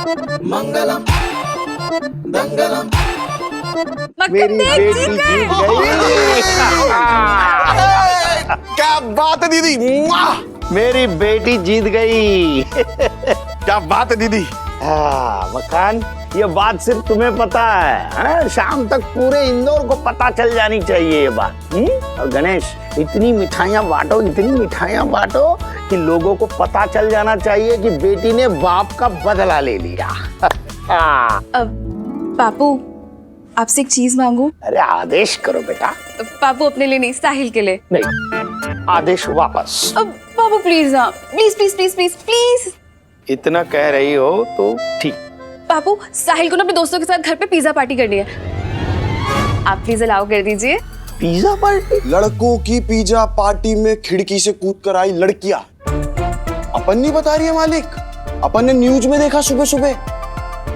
मंगलम दंगलम। मेरी बेटी जीत गई। क्या बात है दीदी, मेरी बेटी जीत गई। क्या बात है दीदी। हाँ मकान, ये बात सिर्फ तुम्हें पता है, हाँ? शाम तक पूरे इंदौर को पता चल जानी चाहिए ये बात। और गणेश, इतनी मिठाइयाँ बांटो कि लोगों को पता चल जाना चाहिए कि बेटी ने बाप का बदला ले लिया। पापू, आपसे एक चीज मांगू? अरे आदेश करो बेटा। पापू अपने लिए नहीं, साहिल के लिए। नहीं, आदेश वापस। पापू प्लीज ना, please please please please please. इतना कह रही हो तो ठीक। पापू, साहिल को ना अपने दोस्तों के साथ घर पे पिज्जा पार्टी करनी है, आप प्लीज अलाउ कर दीजिए। Pizza party? लड़कों की पिज्जा पार्टी में खिड़की से कूद कर आई लड़कियां। अपन नहीं बता रही है मालिक, अपन ने न्यूज में देखा सुबह सुबह।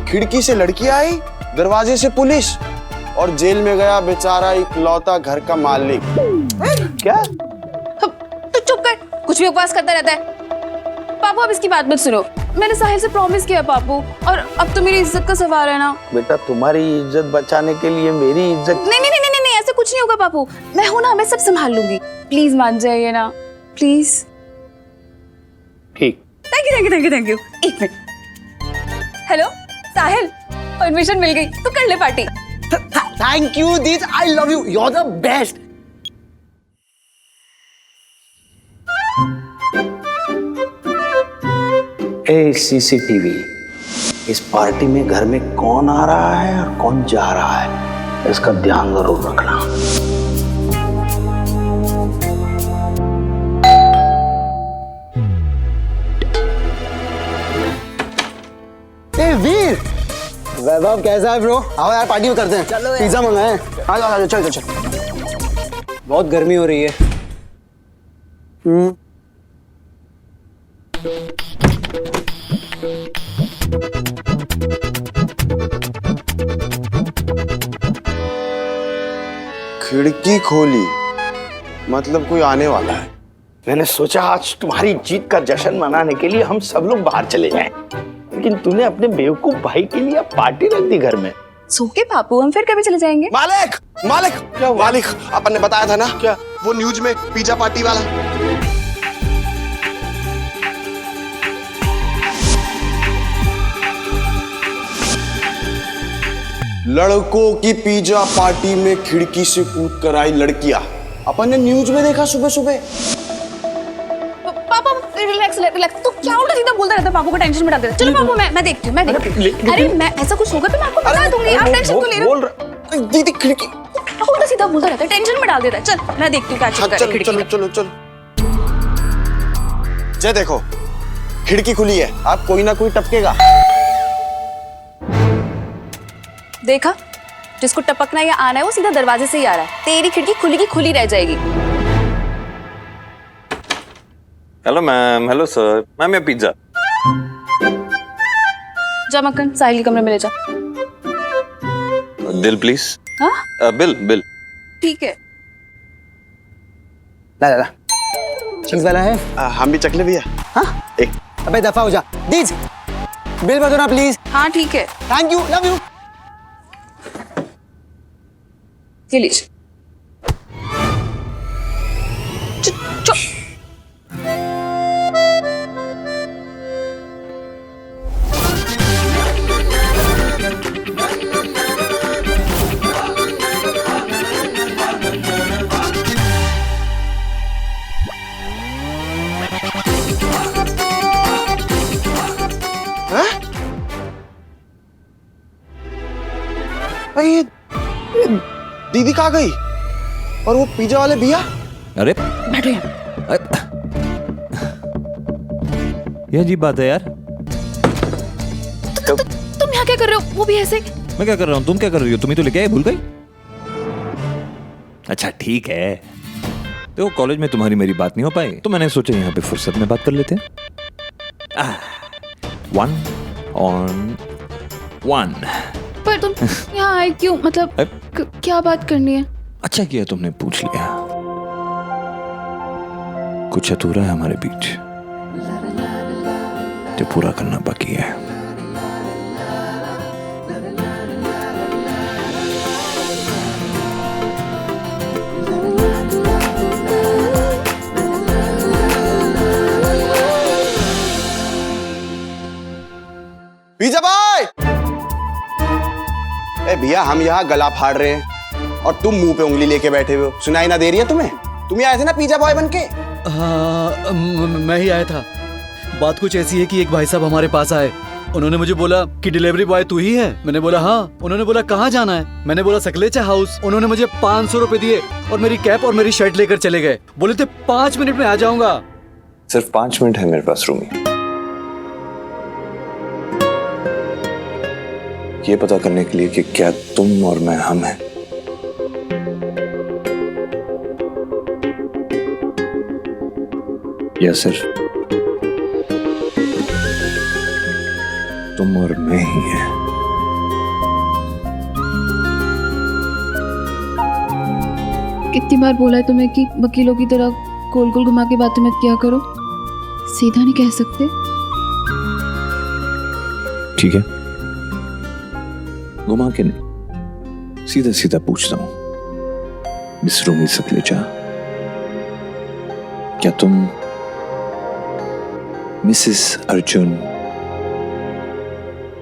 खिड़की से लड़की आई, दरवाजे से पुलिस, और जेल में गया बेचारा इकलौता घर का मालिक। क्या? तो चुप कर, कुछ भी उपवास करता रहता है। पापू अब इसकी बात मत सुनो, मैंने साहिल से प्रॉमिस किया पापू, और अब तो मेरी इज्जत का सवाल है ना। बेटा, तुम्हारी इज्जत बचाने के लिए मेरी इज्जत? नहीं नहीं नहीं नहीं नहीं, ऐसा कुछ नहीं होगा पापू, मैं हूं ना, मैं सब संभाल लूंगी। प्लीज मान जाइए ना, प्लीज। ठीक। Thank you thank you thank you thank you. एक मिनट। हेलो साहिल, परमिशन मिल गई, तो कर ले पार्टी। थैंक यू दीदी, I love you, you are the best. ए सीसीटीवी, इस पार्टी में घर में कौन आ रहा है और कौन जा रहा है, इसका ध्यान जरूर रखना। ए वीर, वैभव कैसा है ब्रो? आओ यार पार्टी में करते हैं। चलो पिज्जा मंगाए। आ जाओ चल चल। बहुत गर्मी हो रही है। खिड़की खोली मतलब कोई आने वाला है। मैंने सोचा आज तुम्हारी जीत का जश्न मनाने के लिए हम सब लोग बाहर चले जाएं, लेकिन तूने अपने बेवकूफ भाई के लिए पार्टी रख दी घर में। सो के पापू, हम फिर कभी चले जाएंगे। मालिक मालिक मालिक, अपन ने बताया था ना क्या, वो न्यूज में पिज्जा पार्टी वाला। लड़कों की पिज्जा पार्टी में खिड़की से कूद कर आई लड़कियां। अपन ने न्यूज में देखा सुबह सुबह। पापा रिलैक्स रिलैक्स, तू क्या उल्टा सीधा बोलता रहता है, पापू को टेंशन में डाल देता है। चलो पापू, मैं देखती हूँ, मैं देखती हूँ। अरे मैं ऐसा कुछ होगा तो मैं आपको बता दूंगी, आप टेंशन क्यों ले रहे हो? दीदी खिड़की उल्टा सीधा बोलता रहता है, टेंशन में डाल देता है। चल मैं देखती हूँ क्या चल रहा है खिड़की में। चलो चलो। जय देखो, खिड़की खुली है, आप कोई ना कोई टपकेगा। देखा, जिसको टपकना या आना है वो सीधा दरवाजे से ही आ रहा है। तेरी खिड़की खुली की खुली रह जाएगी। Hello ma'am. Hello sir. Ma'am ये पिज्जा। जा मक्खन, साहिल के कमरे में ले जा। Bill please. हाँ बिल। ठीक है। ला चीज वाला है। हम भी चकले भैया। हाँ एक। अबे दफा हो जा दीज, बिल भर दो ना प्लीज। हाँ ठीक है, थैंक यू, लव यू। ये लीजिए। ये दीदी कहाँ गई? और वो पिज्जा वाले भैया? अरे बैठो यहाँ। ये अजीब बात है यार। तुम यहाँ क्या कर रहे हो? वो भी ऐसे। मैं क्या कर रहा हूँ, तुम क्या कर रही हो? तुम ही तो लेके आए, भूल गई? अच्छा ठीक है, तो कॉलेज में तुम्हारी मेरी बात नहीं हो पाई, तो मैंने सोचा यहाँ पे फुर्सत में बात कर लेते हैं। 1 on 1। पर तुम यहाँ आए क्यों? मतलब क्या बात करनी है? अच्छा किया तुमने पूछ लिया। कुछ अधूरा है हमारे बीच जो पूरा करना बाकी है। Pizza boy. ए भैया, हम यहाँ गला फाड़ रहे हैं और तुम मुंह पे उंगली लेके बैठे हुए हो। सुनाई ना दे रही है तुम्हें? तुम ही आए थे ना पिज्जा बॉय बनके? हाँ, मैं ही आया था। बात कुछ ऐसी है कि एक भाई साहब हमारे पास आए। उन्होंने मुझे बोला कि डिलीवरी बॉय तू ही है। मैंने बोला हाँ। उन्होंने बोला कहाँ जाना है? मैंने बोला सकलेचा हाउस। उन्होंने मुझे 500 रुपए दिए और मेरी कैप और मेरी शर्ट लेकर चले गए। बोले थे 5 मिनट में आ जाऊंगा। सिर्फ 5 मिनट है मेरे पास रूमी, ये पता करने के लिए कि क्या तुम और मैं हम हैं। या सिर्फ तुम और मैं ही हैं। कितनी बार बोला है तुम्हें कि वकीलों की तरह गोल गोल घुमा के बातें मत किया करो, सीधा नहीं कह सकते? ठीक है, घुमा के नहीं, सीधा सीधा पूछता हूं। मिस रूमी सकलेचा, क्या तुम मिसेस अर्जुन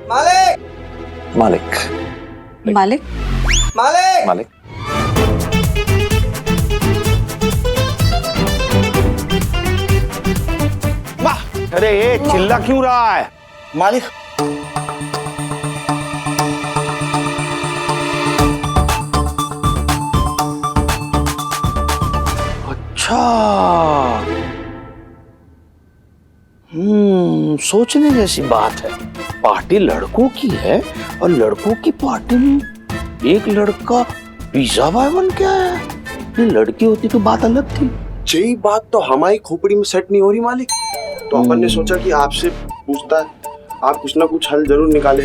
मालिक मालिक मालिक? मालिक मालिक अरे ये चिल्ला क्यों रहा है? मालिक, अच्छा, सोचने जैसी बात है। पार्टी लड़कों की है और लड़कों की पार्टी में एक लड़का पिज्जा बॉय बन के आया। ये लड़की होती तो बात अलग थी। यही बात तो हमारी खोपड़ी में सेट नहीं हो रही मालिक। तो अपन ने सोचा कि आपसे पूछता है, आप कुछ ना कुछ हल जरूर निकाले।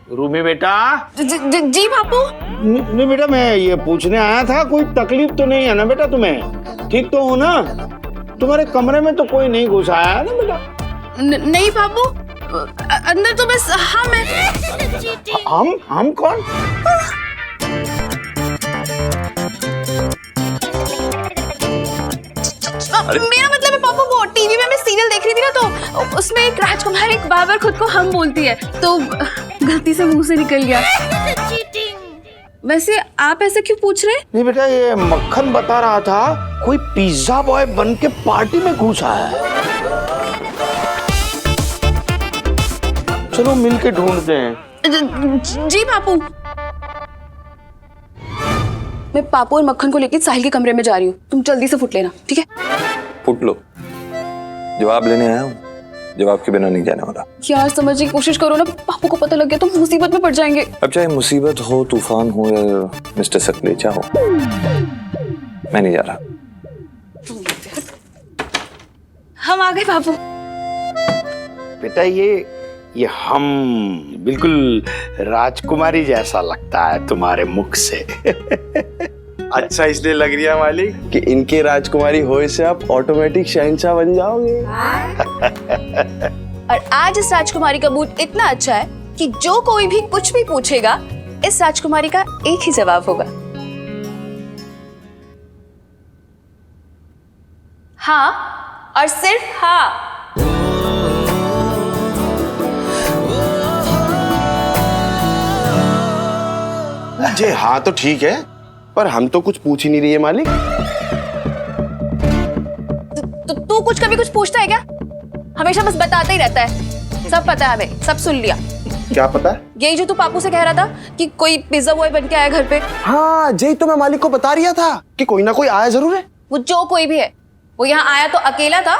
रूमी बेटा। जी बापू। नहीं बेटा, मैं ये पूछने आया था, कोई तकलीफ तो नहीं है ना बेटा तुम्हें? ठीक तो हो ना? तुम्हारे कमरे में तो कोई नहीं घुस आया है ना बेटा? नहीं बापू, अंदर तो बस हम हैं। हम कौन? मेरा मतलब है पापा, वो टीवी में मैं सीरियल देख रही थी ना, तो उसमें एक राजकुमारी एक बार खुद को हम बोलती है, तो गलती से मुंह से निकल गया। वैसे आप ऐसे क्यों पूछ रहे हैं? नहीं बेटा, ये मक्खन बता रहा था कोई पिज्जा बॉय बन के पार्टी में घुसा है। चलो मिलके ढूंढते हैं। जी बापू। मैं पापू और मक्खन को लेकर साहिल के कमरे में जा रही हूँ, तुम जल्दी से फुट लेना, ठीक है? फुट लो, जवाब लेने आया हूँ, जवाब के बिना नहीं जाने वाला। यार समझने की कोशिश करो ना, पापू को पता लग गया तो मुसीबत में पड़ जाएंगे। अब चाहे मुसीबत हो, तूफान हो या मिस्टर सकलेचा हो, मैं नहीं जा रहा। हम आ गए पापू। बेटा ये हम बिल्कुल राजकुमारी जैसा लगता है तुम्हारे मुख से। अच्छा इसलिए लग रही है मालिक कि इनके राजकुमारी होए से आप ऑटोमेटिक शहंशाह बन जाओगे। और आज इस राजकुमारी का मूड इतना अच्छा है कि जो कोई भी कुछ भी पूछेगा, इस राजकुमारी का एक ही जवाब होगा, हाँ और सिर्फ हाँ। जी हाँ तो ठीक है, पर हम तो कुछ पूछ ही नहीं रही है मालिक। तो तू कुछ कभी कुछ पूछता है क्या? हमेशा बस बताता ही रहता है। सब पता है हमें, सब सुन लिया। क्या पता है? यही जो तू पापू से कह रहा था कि कोई पिज्जा बॉय बन के आया घर पे। हाँ यही तो मैं मालिक को बता रहा था कि कोई ना कोई आया जरूर है। वो जो कोई भी है, वो यहाँ आया तो अकेला था,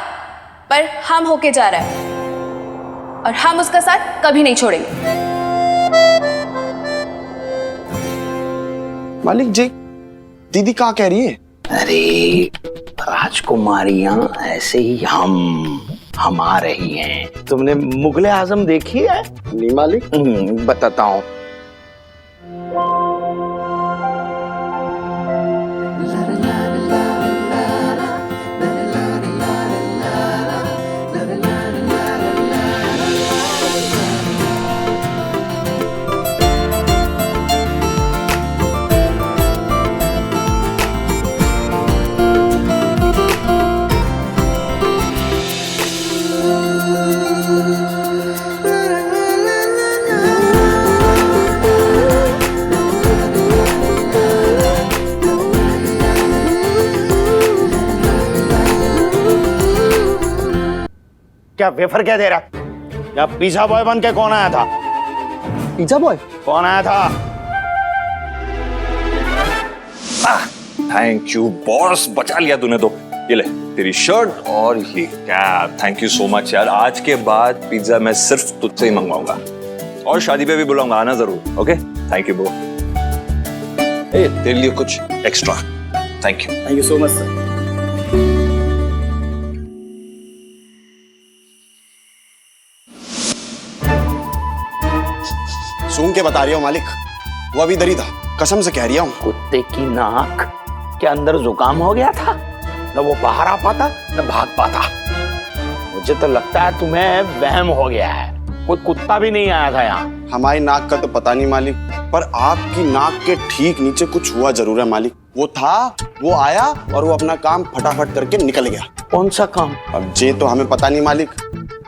पर हम होके जा रहा है और हम उसका साथ कभी नहीं छोड़ेंगे। मालिक जी, दीदी क्या कह रही है? अरे राजकुमारियां ऐसे ही हम आ रही हैं। तुमने मुगले आजम देखी है? नहीं मालिक। बताता हूँ। क्या वेफर क्या दे रहा? क्या पिज्जा बॉय बन के कौन आया था? Pizza boy? कौन आया था? थैंक यू बॉस, बचा लिया तूने तो। ये ले तेरी शर्ट और ये cap, thank you so much यार। आज के बाद पिज्जा मैं सिर्फ तुझसे ही मंगवाऊंगा और शादी पे भी बुलाऊंगा, आना जरूर। Okay, thank you bro. ए तेरे लिए कुछ extra. Thank you. Thank you so much sir. सूंघ के बता रही हूँ मालिक, वो अभी इधर ही था, कसम से कह रही हूँ। कुत्ते की नाक के अंदर जुकाम हो गया था, न वो बाहर आ पाता न भाग पाता। मुझे तो लगता है तुम्हें वहम हो गया है, कोई कुत्ता भी नहीं आया था यहाँ। हमारी नाक का तो पता नहीं मालिक, पर आपकी नाक के ठीक नीचे कुछ हुआ जरूर है मालिक। वो था, वो आया और वो अपना काम फटाफट करके निकल गया। कौन सा काम? अब ये तो हमें पता नहीं मालिक,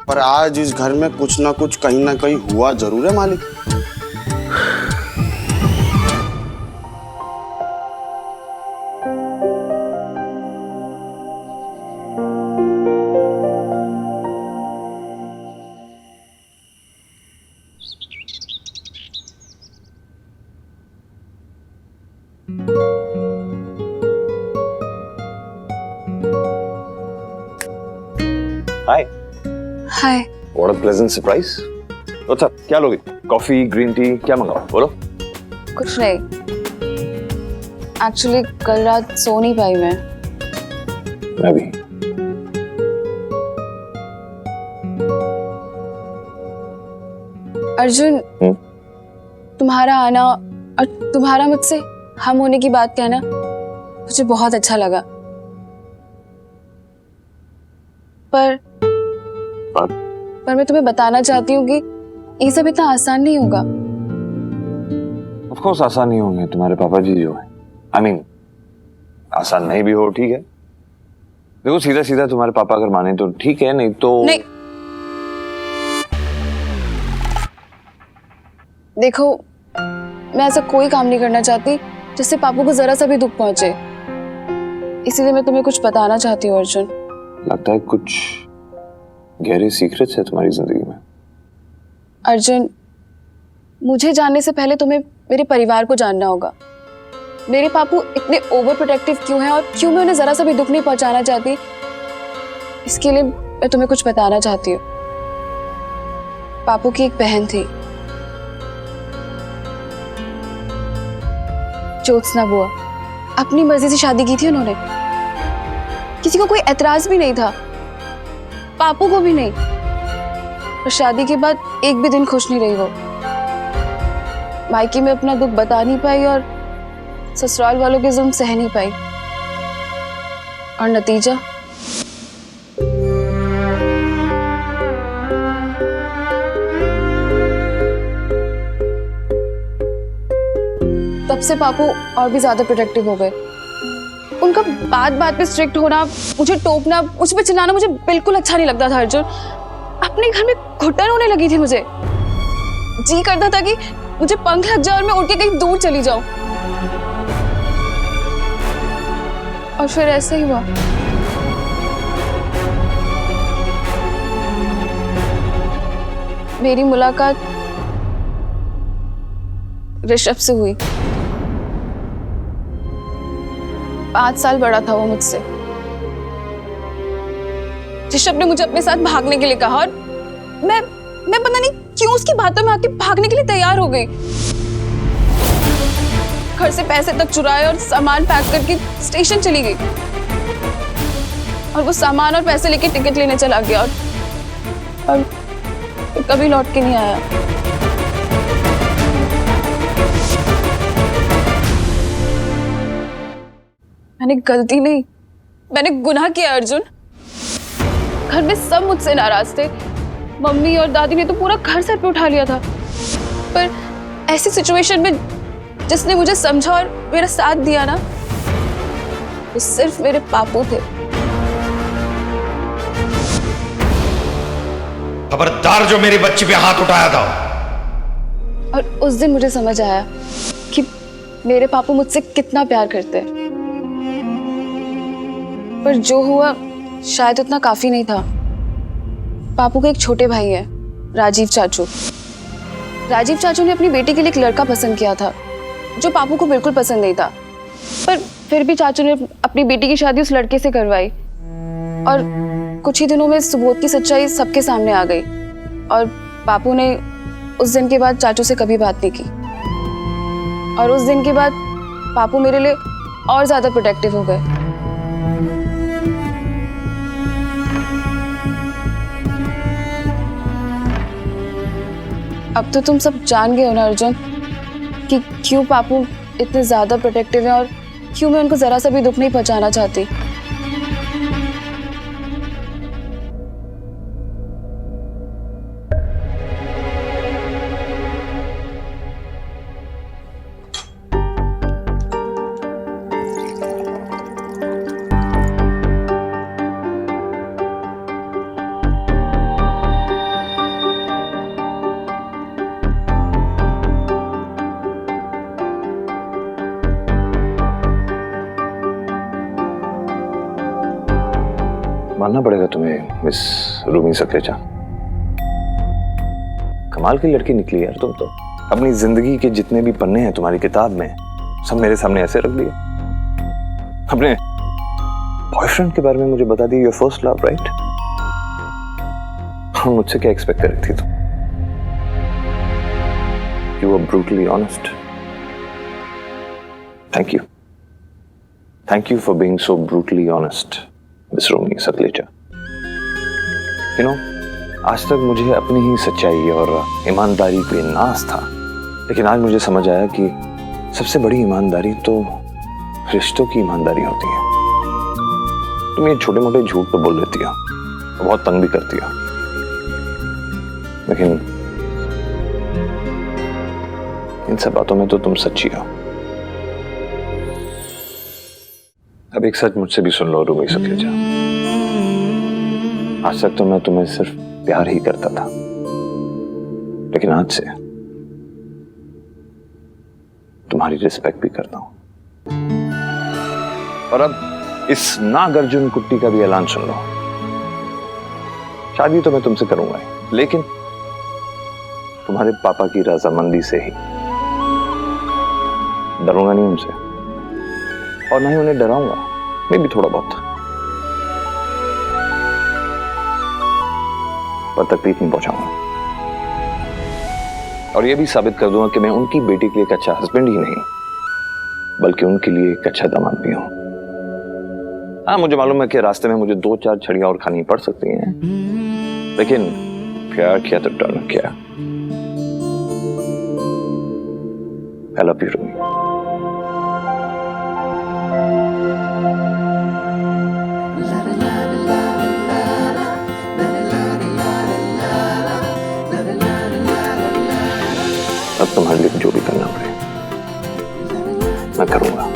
पर आज इस घर में कुछ ना कुछ कहीं ना कहीं हुआ जरूर है मालिक। Hi. Hi. What a pleasant surprise. अच्छा क्या लोगे? कॉफी, ग्रीन टी, क्या मंगाओ बोलो? कुछ नहीं, एक्चुअली कल रात सो नहीं पाई मैं। मैं भी। अर्जुन, तुम्हारा आना और तुम्हारा मुझसे हम होने की बात कहना मुझे बहुत अच्छा लगा, पर मैं तुम्हें बताना चाहती हूँ कि ये सब इतना आसान नहीं होगा। ऑफ कोर्स आसान नहीं होंगे, तुम्हारे पापा जी जो है। आई मीन आसान नहीं भी हो, ठीक है। देखो सीधा सीधा तुम्हारे पापा अगर माने तो ठीक है, नहीं तो नहीं। देखो, मैं ऐसा कोई काम नहीं करना चाहती जिससे पापा को जरा सा भी दुख पहुंचे, इसीलिए मैं तुम्हें कुछ बताना चाहती हूँ अर्जुन। लगता है कुछ गहरे सीक्रेट्स है तुम्हारी जिंदगी में। अर्जुन, मुझे जानने से पहले तुम्हें मेरे परिवार को जानना होगा। मेरे पापू इतने ओवर प्रोटेक्टिव क्यों हैं और क्यों मैं उन्हें जरा सा भी दुख नहीं पहुंचाना चाहती, इसके लिए मैं तुम्हें कुछ बताना चाहती हूँ। पापू की एक बहन थी, ज्योत्सना बुआ। अपनी मर्जी से शादी की थी उन्होंने, किसी को कोई एतराज भी नहीं था, पापू को भी नहीं। और शादी के बाद एक भी दिन खुश नहीं रही वो। मायके में अपना दुख बता नहीं पाई और ससुराल वालों के जुल्म सह नहीं पाई, और नतीजा तब से पापू और भी ज्यादा प्रोटेक्टिव हो गए। उनका बात बात पे स्ट्रिक्ट होना, मुझे टोकना, मुझ पे चिल्लाना मुझे बिल्कुल अच्छा नहीं लगता था अर्जुन। अपने घर में घुटन होने लगी थी मुझे, जी करता था कि मुझे पंख लग जाए और मैं उठ के कहीं दूर चली जाऊं। और फिर ऐसे ही हुआ। मेरी मुलाकात ऋषभ से हुई। 5 साल बड़ा था वो मुझसे। ऋषभ ने मुझे अपने साथ भागने के लिए कहा और मैं पता नहीं क्यों उसकी बातों में आके भागने के लिए तैयार हो गई। घर से पैसे तक चुराए और सामान पैक करके स्टेशन चली गई, और वो सामान और पैसे लेके टिकट लेने चला गया और कभी लौट के नहीं आया। मैंने गलती नहीं, मैंने गुनाह किया अर्जुन। घर में सब मुझसे नाराज थे, मम्मी और दादी ने तो पूरा घर सर पे उठा लिया था, पर ऐसी सिचुएशन में जिसने मुझे समझा और मेरा साथ दिया ना, वो सिर्फ मेरे पापू थे। खबरदार जो मेरी बच्ची पे हाथ उठाया था। और उस दिन मुझे समझ आया कि मेरे पापू मुझसे कितना प्यार करते हैं, पर जो हुआ शायद उतना काफी नहीं था। पापू के एक छोटे भाई है, राजीव चाचू। राजीव चाचू ने अपनी बेटी के लिए एक लड़का पसंद किया था जो पापू को बिल्कुल पसंद नहीं था, पर फिर भी चाचू ने अपनी बेटी की शादी उस लड़के से करवाई। और कुछ ही दिनों में सुबोध की सच्चाई सबके सामने आ गई और पापू ने उस दिन के बाद चाचू से कभी बात नहीं की। और उस दिन के बाद पापू मेरे लिए और ज्यादा प्रोटेक्टिव हो गए। अब तो तुम सब जान गए हो ना अर्जुन कि क्यों पापू इतने ज्यादा प्रोटेक्टिव है और क्यों मैं उनको जरा सा भी दुख नहीं पहुंचाना चाहती। मानना पड़ेगा तुम्हें मिस रूमी सकलेचा, कमाल की लड़की निकली यार तुम तो। अपनी जिंदगी के जितने भी पन्ने हैं तुम्हारी किताब में सब मेरे सामने ऐसे रख दिए। अपने बॉयफ्रेंड के बारे में मुझे बता दी, योर फर्स्ट लव, राइट? मुझसे क्या एक्सपेक्ट कर रही थी तुम? You are brutally honest. Thank you, thank you for being so brutally honest miss Rumi Sakhlecha. You know, आज तक मुझे अपनी ही सच्चाई और ईमानदारी पे नाज था, लेकिन आज मुझे समझ आया कि सबसे बड़ी ईमानदारी तो रिश्तों की ईमानदारी होती है। तुम ये छोटे मोटे झूठ तो बोल लेती हो, बहुत तंग भी करती हो, लेकिन इन सब बातों में तो तुम सच्ची हो। अब एक सच मुझसे भी सुन लो रूमी सकलेचा। आज तक तो मैं तुम्हें सिर्फ प्यार ही करता था, लेकिन आज से तुम्हारी रिस्पेक्ट भी करता हूं। और अब इस नागार्जुन कुट्टी का भी ऐलान सुन लो। शादी तो मैं तुमसे करूंगा ही, लेकिन तुम्हारे पापा की रजामंदी से ही। डरूंगा नहीं उनसे और ना ही उन्हें डराऊंगा, मैं भी थोड़ा बहुत, पर तकलीफ नहीं पहुंचाऊंगा। और यह भी साबित कर दूंगा कि मैं उनकी बेटी के लिए एक अच्छा हस्बैंड ही नहीं बल्कि उनके लिए एक अच्छा दामाद भी हूं। हाँ, मुझे मालूम है कि रास्ते में मुझे 2-4 छड़ियां और खानी पड़ सकती हैं, लेकिन प्यार किया तो डर किया। आई लव यू रूमी। अब तुम्हारे लिए जो भी करना पड़े मैं करूंगा।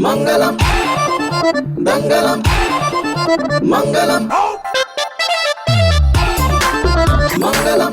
मंगलम दंगलम मंगलम मंगलम